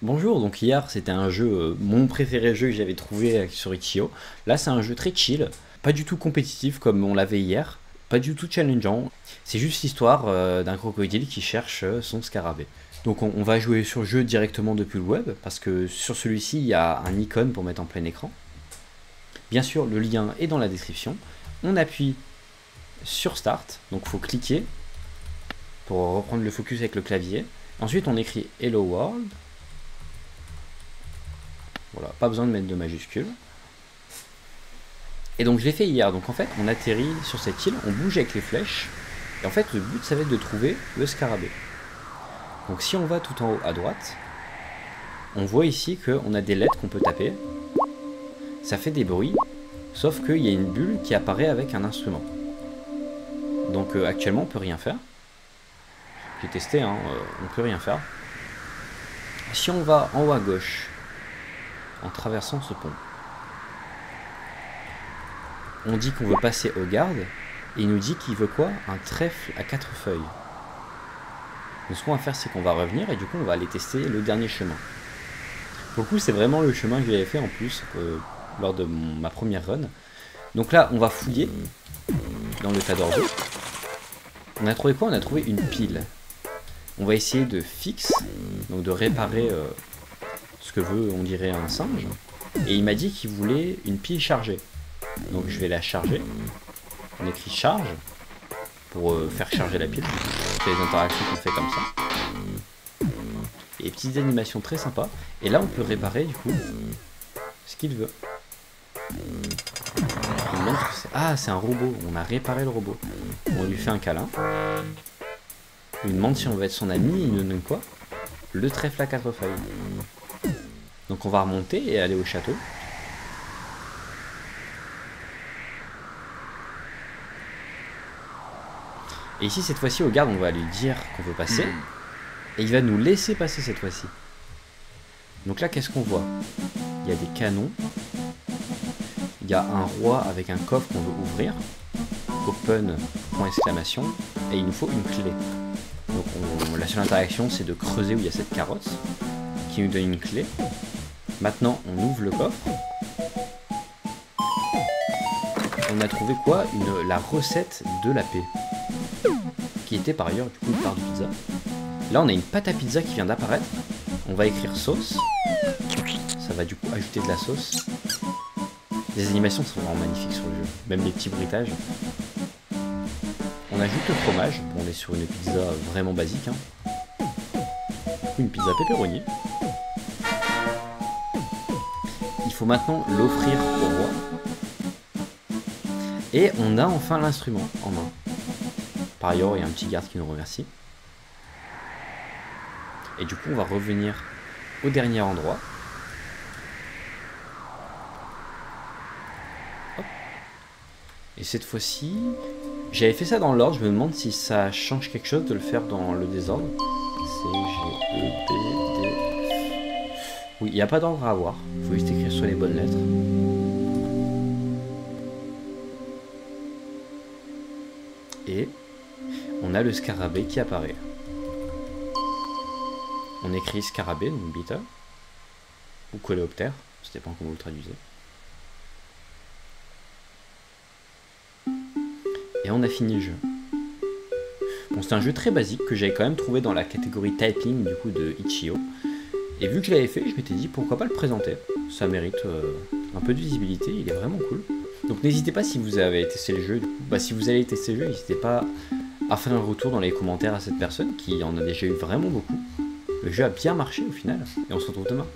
Bonjour, donc hier c'était un jeu, mon préféré jeu que j'avais trouvé sur Itch.io. Là c'est un jeu très chill, pas du tout compétitif comme on l'avait hier, pas du tout challengeant. C'est juste l'histoire d'un crocodile qui cherche son scarabée. Donc on va jouer sur le jeu directement depuis le web, parce que sur celui-ci il y a un icône pour mettre en plein écran. Bien sûr le lien est dans la description. On appuie sur Start, donc il faut cliquer pour reprendre le focus avec le clavier. Ensuite on écrit Hello World. Voilà, pas besoin de mettre de majuscules. Et donc je l'ai fait hier, donc en fait on atterrit sur cette île, on bouge avec les flèches, et en fait le but ça va être de trouver le scarabée. Donc si on va tout en haut à droite, on voit ici qu'on a des lettres qu'on peut taper, ça fait des bruits, sauf qu'il y a une bulle qui apparaît avec un instrument. Donc actuellement on peut rien faire. J'ai testé, hein, on peut rien faire. Si on va en haut à gauche, en traversant ce pont, on dit qu'on veut passer au garde, et il nous dit qu'il veut quoi? Un trèfle à 4 feuilles. Donc ce qu'on va faire, c'est qu'on va revenir, et du coup on va aller tester le dernier chemin. Pour le coup c'est vraiment le chemin que j'avais fait en plus, lors de ma première run. Donc là on va fouiller, dans le tas d'ordi. On a trouvé quoi? On a trouvé une pile. On va essayer de fixe, donc de réparer ce que veut, on dirait, un singe. Et il m'a dit qu'il voulait une pile chargée. Donc je vais la charger. On écrit charge pour faire charger la pile. C'est les interactions qu'on fait comme ça. Et petites animations très sympas. Et là on peut réparer du coup ce qu'il veut. Ah, c'est un robot. On a réparé le robot. On lui fait un câlin. Il nous demande si on veut être son ami. Il nous donne quoi? Le trèfle à 4 feuilles. Donc on va remonter et aller au château. Et ici cette fois-ci au garde on va lui dire qu'on veut passer. Et il va nous laisser passer cette fois-ci. Donc là qu'est-ce qu'on voit? Il y a des canons. Il y a un roi avec un coffre qu'on veut ouvrir. Open, point exclamation. Et il nous faut une clé. Donc la seule interaction c'est de creuser où il y a cette carotte qui nous donne une clé. Maintenant on ouvre le coffre. On a trouvé quoi? La recette de la paix. Qui était par ailleurs du coup une part de pizza. Là on a une pâte à pizza qui vient d'apparaître. On va écrire sauce. Ça va du coup ajouter de la sauce. Les animations sont vraiment magnifiques sur le jeu. Même les petits bruitages. On ajoute le fromage. Bon, on est sur une pizza vraiment basique. Hein. Une pizza pepperoni. Il faut maintenant l'offrir au roi. Et on a enfin l'instrument en main. Par ailleurs, il y a un petit garde qui nous remercie. Et du coup, on va revenir au dernier endroit. Hop. Et cette fois-ci, j'avais fait ça dans l'ordre. Je me demande si ça change quelque chose de le faire dans le désordre. C-G-E-B-D. Oui, il n'y a pas d'ordre à avoir. Il faut juste écrire sur les bonnes lettres. Et on a le scarabée qui apparaît. On écrit scarabée, donc beetle, ou coléoptère, ça dépend comment vous le traduisez. Et on a fini le jeu. Bon, c'est un jeu très basique que j'avais quand même trouvé dans la catégorie typing du coup de Itch.io. Et vu que je l'avais fait, je m'étais dit pourquoi pas le présenter. Ça mérite un peu de visibilité, il est vraiment cool. Donc n'hésitez pas si vous avez testé le jeu, si vous allez tester le jeu, n'hésitez pas à faire un retour dans les commentaires à cette personne qui en a déjà eu vraiment beaucoup. Le jeu a bien marché au final, et on se retrouve demain.